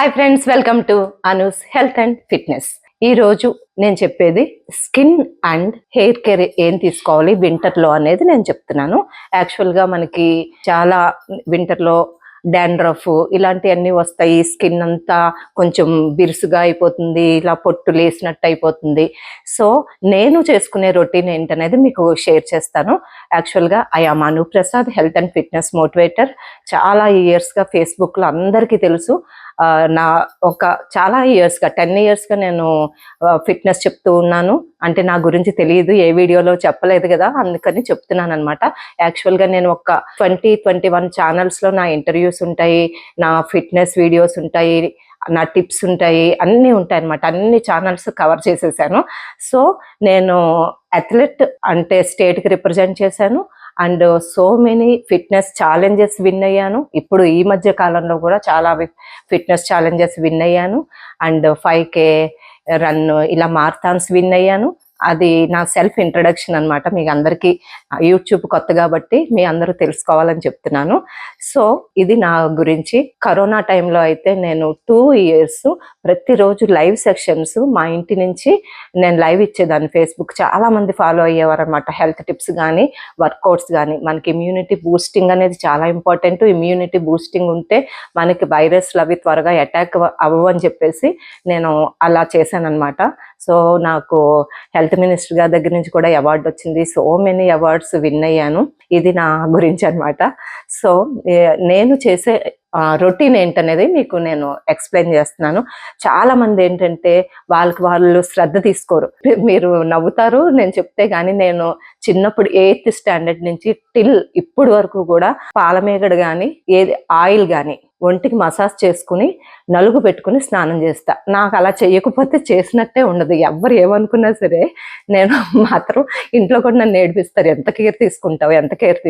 Hi friends, welcome to Anu's health and fitness. ఈ రోజు నేను చెప్పేది స్కిన్ అండ్ హెయిర్ కేర్ ఏం తీసుకోవాలి వింటర్లో అనేది నేను చెప్తున్నాను. యాక్చువల్గా మనకి చాలా వింటర్లో డాండ్రఫ్ ఇలాంటివన్నీ వస్తాయి. స్కిన్ అంతా కొంచెం బిరుసుగా అయిపోతుంది, ఇలా పొట్టు లేసినట్టు అయిపోతుంది. సో నేను చేసుకునే రొటీన్ ఏంటనేది మీకు షేర్ చేస్తాను. యాక్చువల్గా I am Anu Prasad, health and fitness motivator. చాలా ఇయర్స్గా ఫేస్బుక్లో అందరికీ తెలుసు. నా చాలా ఇయర్స్గా 10 ఇయర్స్గా నేను ఫిట్నెస్ చెప్తూ ఉన్నాను. అంటే నా గురించి తెలియదు, ఏ వీడియోలో చెప్పలేదు కదా, అందుకని చెప్తున్నాను అనమాట. యాక్చువల్గా నేను ఒక 21 ఛానల్స్లో నా ఇంటర్వ్యూస్ ఉంటాయి, నా ఫిట్నెస్ వీడియోస్ ఉంటాయి, నా టిప్స్ ఉంటాయి, అన్నీ ఉంటాయి అనమాట. అన్ని ఛానల్స్ కవర్ చేసేసాను. సో నేను అథ్లెట్ అంటే స్టేట్కి రిప్రజెంట్ చేశాను and so many fitness challenges win అయ్యాను. ఇప్పుడు ఈ మధ్య కాలంలో కూడా చాలా ఫిట్నెస్ ఛాలెంజెస్ విన్ అయ్యాను అండ్ 5K రన్ ఇలా మారథాన్స్ విన్ అయ్యాను. అది నా సెల్ఫ్ ఇంట్రడక్షన్ అనమాట. మీకు అందరికీ యూట్యూబ్ కొత్త కాబట్టి మీ అందరూ తెలుసుకోవాలని చెప్తున్నాను. సో ఇది నా గురించి. కరోనా టైంలో అయితే నేను 2 ఇయర్స్ ప్రతిరోజు లైవ్ సెక్షన్స్ మా ఇంటి నుంచి నేను లైవ్ ఇచ్చేదాన్ని. ఫేస్బుక్ చాలా మంది ఫాలో అయ్యేవారు అనమాట. హెల్త్ టిప్స్ కానీ వర్కౌట్స్ కానీ. మనకి ఇమ్యూనిటీ బూస్టింగ్ అనేది చాలా ఇంపార్టెంట్. ఇమ్యూనిటీ బూస్టింగ్ ఉంటే మనకి వైరస్లు అవి త్వరగా అటాక్ అవ్వని చెప్పేసి నేను అలా చేశాను అనమాట. సో నాకు హెల్త్ మినిస్టర్ గారి దగ్గర నుంచి కూడా అవార్డు వచ్చింది. సో మెనీ అవార్డ్స్ విన్ అయ్యాను. ఇది నా గురించి అనమాట. సో నేను చేసే రొటీన్ ఏంటనేది మీకు నేను ఎక్స్ప్లెయిన్ చేస్తున్నాను. చాలా మంది ఏంటంటే వాళ్ళు శ్రద్ధ తీసుకోరు. మీరు నవ్వుతారు నేను చెప్తే, కానీ నేను చిన్నప్పుడు 8th స్టాండర్డ్ నుంచి టిల్ ఇప్పుడు వరకు కూడా పాలమేగడ కానీ ఏది ఆయిల్ కానీ ఒంటికి మసాజ్ చేసుకుని నలుగు పెట్టుకుని స్నానం చేస్తా. నాకు అలా చేయకపోతే చేసినట్టే ఉండదు. ఎవ్వరు ఏమనుకున్నా సరే నేను మాత్రం ఇంట్లో కూడా నన్ను ఏడిపిస్తారు, ఎంత కేర్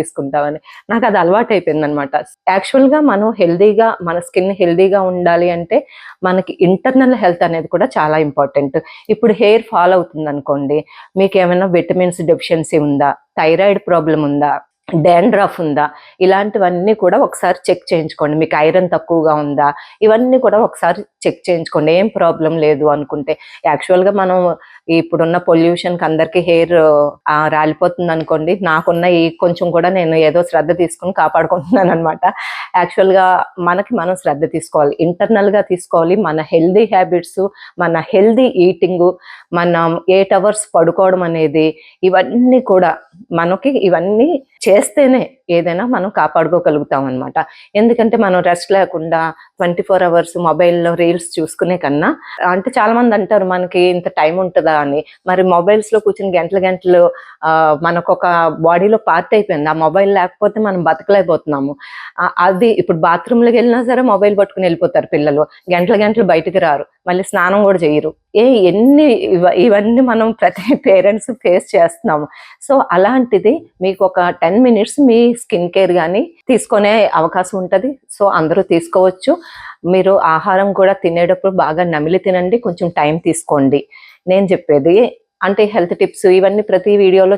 తీసుకుంటావు అని. నాకు అది అలవాటు అయిపోయింది అనమాట. యాక్చువల్గా మనం హెల్దీగా, మన స్కిన్ హెల్దీగా ఉండాలి అంటే మనకి ఇంటర్నల్ హెల్త్ అనేది కూడా చాలా ఇంపార్టెంట్. ఇప్పుడు హెయిర్ ఫాల్ అవుతుంది అనుకోండి, మీకు ఏమైనా విటమిన్స్ డెఫిషియన్సీ ఉందా, థైరాయిడ్ ప్రాబ్లం ఉందా, డాండ్రఫ్ ఉందా, ఇలాంటివన్నీ కూడా ఒకసారి చెక్ చేయించుకోండి. మీకు ఐరన్ తక్కువగా ఉందా, ఇవన్నీ కూడా ఒకసారి చెక్ చేయించుకోండి. ఏం ప్రాబ్లం లేదు అనుకుంటే. యాక్చువల్గా మనం ఇప్పుడున్న పొల్యూషన్కి అందరికీ హెయిర్ రాలిపోతుంది అనుకోండి. నాకున్న ఈ కొంచెం కూడా నేను ఏదో శ్రద్ధ తీసుకుని కాపాడుకుంటున్నాను అనమాట. యాక్చువల్గా మనం శ్రద్ధ తీసుకోవాలి, ఇంటర్నల్గా తీసుకోవాలి. మన హెల్దీ హ్యాబిట్స్, మన హెల్దీ ఈటింగ్, మనం 8 అవర్స్ పడుకోవడం అనేది, ఇవన్నీ కూడా ఇవన్నీ చేస్తేనే ఏదైనా మనం కాపాడుకోగలుగుతాం అనమాట. ఎందుకంటే మనం రెస్ట్ లేకుండా 24 అవర్స్ మొబైల్లో రీల్స్ చూసుకునే కన్నా, అంటే చాలా మంది అంటారు మనకి ఇంత టైం ఉంటుందా అని. మరి మొబైల్స్లో కూర్చుని గంటలు మనకు ఒక బాడీలో పార్ట్ అయిపోయింది. ఆ మొబైల్ లేకపోతే మనం బతకలేకపోతున్నాము. అది ఇప్పుడు బాత్రూంలోకి వెళ్ళినా సరే మొబైల్ పట్టుకుని వెళ్ళిపోతారు పిల్లలు. గంటలు బయటకు రారు, మళ్ళీ స్నానం కూడా చేయరు. ఇవన్నీ మనం ప్రతి పేరెంట్స్ ఫేస్ చేస్తున్నాము. సో అలాంటిది మీకు ఒక 10 minutes మీ స్కిన్ కేర్ కానీ తీసుకునే అవకాశం ఉంటుంది. సో అందరూ తీసుకోవచ్చు. మీరు ఆహారం కూడా తినేటప్పుడు బాగా నమిలి తినండి, కొంచెం టైం తీసుకోండి. నేను చెప్పేది అంటే హెల్త్ టిప్స్ ఇవన్నీ ప్రతి వీడియోలో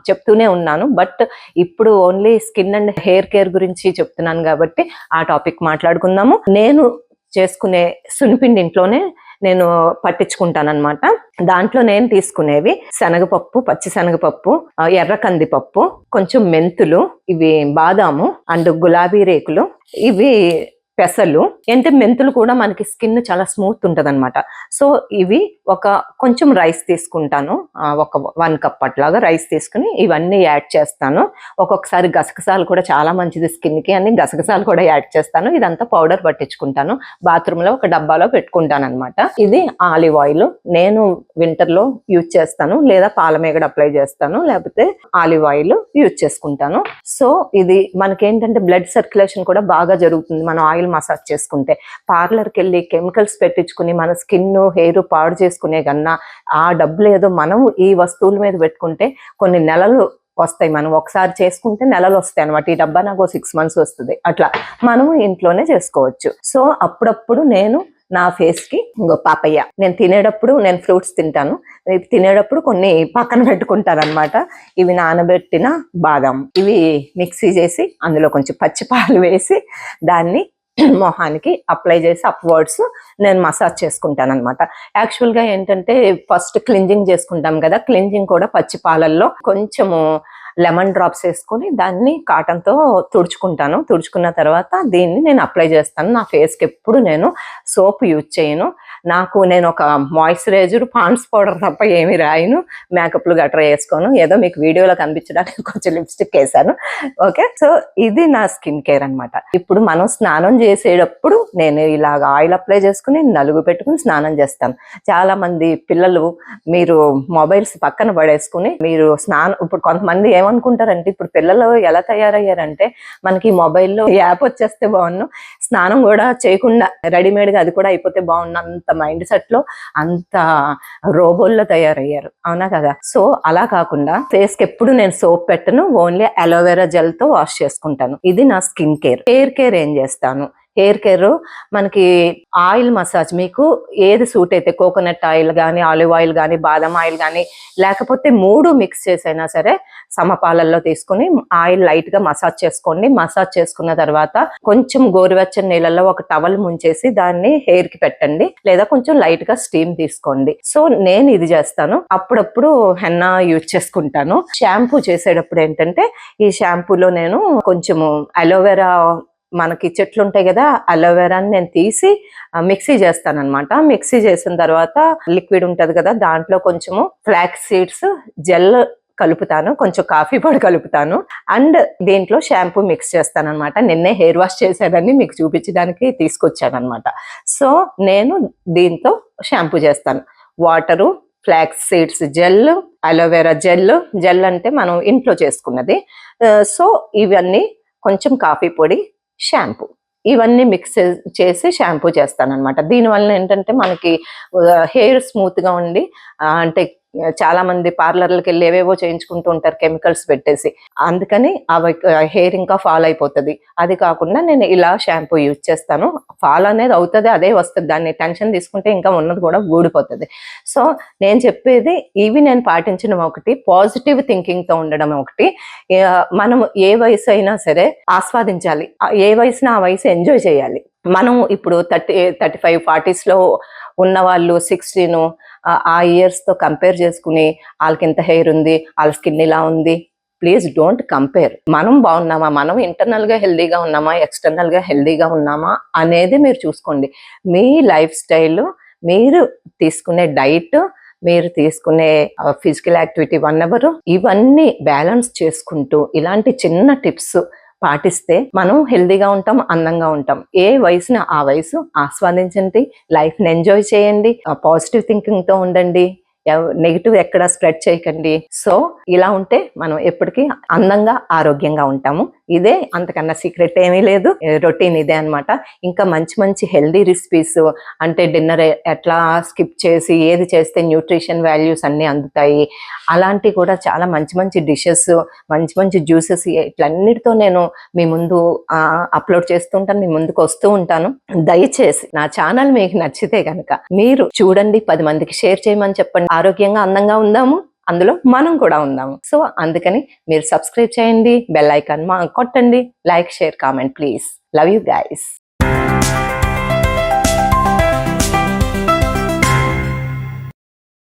చెప్తూనే ఉన్నాను. బట్ ఇప్పుడు only skin and hair care గురించి చెప్తున్నాను కాబట్టి ఆ టాపిక్ మాట్లాడుకుందాము. నేను చేసుకునే సున్నిపిండి ఇంట్లోనే నేను పట్టించుకుంటాను అనమాట. దాంట్లో నేను తీసుకునేవి శనగపప్పు, పచ్చి శనగపప్పు, ఎర్ర కందిపప్పు, కొంచెం మెంతులు, ఇవి బాదాము అండ్ గులాబీ రేకులు, ఇవి పెసలు. అంటే మెంతులు కూడా మనకి స్కిన్ చాలా స్మూత్ ఉంటుంది అనమాట. సో ఇవి కొంచెం రైస్ తీసుకుంటాను, ఒక 1 cup అట్లాగా రైస్ తీసుకుని ఇవన్నీ యాడ్ చేస్తాను. ఒక్కొక్కసారి గసగసాలు కూడా చాలా మంచిది స్కిన్కి అని గసగసాలు కూడా యాడ్ చేస్తాను. ఇదంతా పౌడర్ పట్టించుకుంటాను, బాత్రూంలో ఒక డబ్బాలో పెట్టుకుంటాను అనమాట. ఇది ఆలివ్ ఆయిల్ నేను వింటర్లో యూజ్ చేస్తాను, లేదా పాలమేగడ అప్లై చేస్తాను, లేకపోతే ఆలివ్ ఆయిల్ యూజ్ చేసుకుంటాను. సో ఇది మనకేంటంటే బ్లడ్ సర్క్యులేషన్ కూడా బాగా జరుగుతుంది మనం ఆయిల్ మసాజ్ చేసుకుంటే. పార్లర్కి వెళ్ళి కెమికల్స్ పెట్టించుకుని మన స్కిన్ హెయిర్ పాడు చేసుకునే కన్నా ఆ డబ్బులు ఏదో మనం ఈ వస్తువుల మీద పెట్టుకుంటే కొన్ని నెలలు వస్తాయి. మనం ఒకసారి చేసుకుంటే నెలలు వస్తాయి అనమాట. ఈ డబ్బా నాకు 6 months వస్తుంది. అట్లా మనం ఇంట్లోనే చేసుకోవచ్చు. సో అప్పుడప్పుడు నేను నా ఫేస్కి పాపయ్య, నేను తినేటప్పుడు నేను ఫ్రూట్స్ తింటాను, తినేటప్పుడు కొన్ని పక్కన పెట్టుకుంటాను అనమాట. ఇవి నానబెట్టిన బాదం, ఇవి మిక్సీ చేసి అందులో కొంచెం పచ్చి పాలు వేసి దాన్ని మొహానికి అప్లై చేసి అప్వర్డ్స్ నేను మసాజ్ చేసుకుంటాను అనమాట. యాక్చువల్గా ఏంటంటే ఫస్ట్ క్లింజింగ్ చేసుకుంటాం కదా, క్లింజింగ్ కూడా పచ్చి పాలల్లో కొంచెము లెమన్ డ్రాప్స్ వేసుకొని దాన్ని కాటన్తో తుడుచుకుంటాను. తుడుచుకున్న తర్వాత దీన్ని నేను అప్లై చేస్తాను. నా ఫేస్కి ఎప్పుడు నేను సోప్ యూజ్ చేయను. నేను ఒక మాయిశ్చరైజర్, పాండ్స్ పౌడర్ తప్ప ఏమి రాయను. మేకప్లు గట్రా వేసుకోను. ఏదో మీకు వీడియోలో కనిపించడానికి కొంచెం లిప్స్టిక్ వేసాను. ఓకే, సో ఇది నా స్కిన్ కేర్ అనమాట. ఇప్పుడు మనం స్నానం చేసేటప్పుడు నేను ఇలాగ ఆయిల్ అప్లై చేసుకుని నలుగు పెట్టుకుని స్నానం చేస్తాను. చాలా మంది పిల్లలు మీరు మొబైల్స్ పక్కన పడేసుకుని మీరు ఇప్పుడు కొంతమంది ఏమనుకుంటారంటే, ఇప్పుడు పిల్లలు ఎలా తయారయ్యారంటే మనకి మొబైల్లో యాప్ వచ్చేస్తే బాగున్నాను, స్నానం కూడా చేయకుండా రెడీమేడ్గా అది కూడా అయిపోతే బాగున్నా, అంత మైండ్ సెట్ లో అంత రోబోల్లో తయారయ్యారు. అవునా కదా? సో అలా కాకుండా ఫేస్ కి ఎప్పుడు నేను సోప్ పెట్టను, ఓన్లీ అలోవెరా జెల్ తో వాష్ చేసుకుంటాను. ఇది నా స్కిన్ కేర్. హెయిర్ కేర్ ఏం చేస్తాను? హెయిర్ కేర్ మనకి ఆయిల్ మసాజ్, మీకు ఏది సూట్ అయితే కోకోనట్ ఆయిల్ కానీ, ఆలివ్ ఆయిల్ కానీ, బాదం ఆయిల్ కానీ, లేకపోతే 3 మిక్స్ చేసైనా సరే సమపాలల్లో తీసుకుని ఆయిల్ లైట్ గా మసాజ్ చేసుకోండి. మసాజ్ చేసుకున్న తర్వాత కొంచెం గోరువెచ్చని నీళ్ళల్లో ఒక టవల్ ముంచేసి దాన్ని హెయిర్ కి పెట్టండి, లేదా కొంచెం లైట్ గా స్టీమ్ తీసుకోండి. సో నేను ఇది చేస్తాను. అప్పుడప్పుడు హెన్నా యూజ్ చేసుకుంటాను. షాంపూ చేసేటప్పుడు ఏంటంటే ఈ షాంపూలో నేను కొంచెము అలోవెరా, మనకి చెట్లు ఉంటాయి కదా, అలోవెరాని నేను తీసి మిక్సీ చేస్తాను అనమాట. మిక్సీ చేసిన తర్వాత లిక్విడ్ ఉంటది కదా, దాంట్లో కొంచెము ఫ్లాక్స్ సీడ్స్ జెల్ కలుపుతాను, కొంచెం కాఫీ పొడి కలుపుతాను, అండ్ దీంట్లో షాంపూ మిక్స్ చేస్తాను అనమాట. నిన్నే హెయిర్ వాష్ చేసేదాన్ని మీకు చూపించడానికి తీసుకొచ్చాను అనమాట. సో నేను దీంతో షాంపూ చేస్తాను. Water, flax seeds gel, aloe vera gel అంటే మనం ఇంట్లో చేసుకున్నది. సో ఇవన్నీ, కొంచెం కాఫీ పొడి, షాంపూ, ఇవన్నీ మిక్స్ చేసి షాంపూ చేస్తాను అనమాట. దీనివల్ల ఏంటంటే మనకి హెయిర్ స్మూత్ గా ఉండి, అంటే చాలా మంది పార్లర్లకు వెళ్ళి ఏవేవో చేయించుకుంటూ ఉంటారు కెమికల్స్ పెట్టేసి, అందుకని అవి హెయిర్ ఇంకా ఫాల్ అయిపోతుంది. అది కాకుండా నేను ఇలా షాంపూ యూజ్ చేస్తాను. ఫాల్ అనేది అవుతుంది, అదే వస్తుంది, దాన్ని టెన్షన్ తీసుకుంటే ఇంకా ఉన్నది కూడా ఊడిపోతుంది. సో నేను చెప్పేది ఇవి నేను పాటించడం ఒకటి, పాజిటివ్ థింకింగ్ తో ఉండడం ఒకటి. మనం ఏ వయసు అయినా సరే ఆస్వాదించాలి, ఏ వయసున ఆ వయసు ఎంజాయ్ చేయాలి. మనం ఇప్పుడు 35, 40s లో ఉన్న వాళ్ళు 16 ఆ ఇయర్స్ తో కంపేర్ చేసుకుని వాళ్ళకి ఇంత హెయిర్ ఉంది, వాళ్ళ స్కిన్ ఇలా ఉంది, ప్లీజ్ డోంట్ కంపేర్. మనం బాగున్నామా, మనం ఇంటర్నల్ గా హెల్దీగా ఉన్నామా, ఎక్స్టర్నల్ గా హెల్దీగా ఉన్నామా అనేది మీరు చూసుకోండి. మీ లైఫ్ స్టైల్, మీరు తీసుకునే డైట్, మీరు తీసుకునే ఫిజికల్ యాక్టివిటీ 1 అవర్, ఇవన్నీ బ్యాలెన్స్ చేసుకుంటూ ఇలాంటి చిన్న టిప్స్ పాటిస్తే మనం హెల్దీగా ఉంటాం, అందంగా ఉంటాం. ఏ వయసున ఆ వయసు ఆస్వాదించండి, లైఫ్ ని ఎంజాయ్ చేయండి, పాజిటివ్ థింకింగ్ తో ఉండండి, నెగిటివ్ ఎక్కడ స్ప్రెడ్ చేయకండి. సో ఇలా ఉంటే మనం ఎప్పటికీ అందంగా, ఆరోగ్యంగా ఉంటాము. ఇదే, అంతకన్నా సీక్రెట్ ఏమీ లేదు, రొటీన్ ఇదే అనమాట. ఇంకా మంచి మంచి హెల్దీ రెసిపీస్, అంటే డిన్నర్ ఎట్లా స్కిప్ చేసి ఏది చేస్తే న్యూట్రిషన్ వాల్యూస్ అన్ని అందుతాయి, అలాంటి కూడా చాలా మంచి మంచి డిషెస్, మంచి మంచి జ్యూసెస్, ఇట్లన్నిటితో నేను మీ ముందు అప్లోడ్ చేస్తుంటాను, మీ ముందుకు వస్తూ ఉంటాను. దయచేసి నా ఛానల్ మీకు నచ్చితే కనుక మీరు చూడండి, 10 మందికి షేర్ చేయమని చెప్పండి. ఆరోగ్యంగా, అందంగా ఉందాము, అందులో మనం కూడా ఉందాము. సో అందుకని మీరు సబ్స్క్రైబ్ చేయండి, బెల్ ఐకాన్ కొట్టండి, like, share, comment please. Love you guys.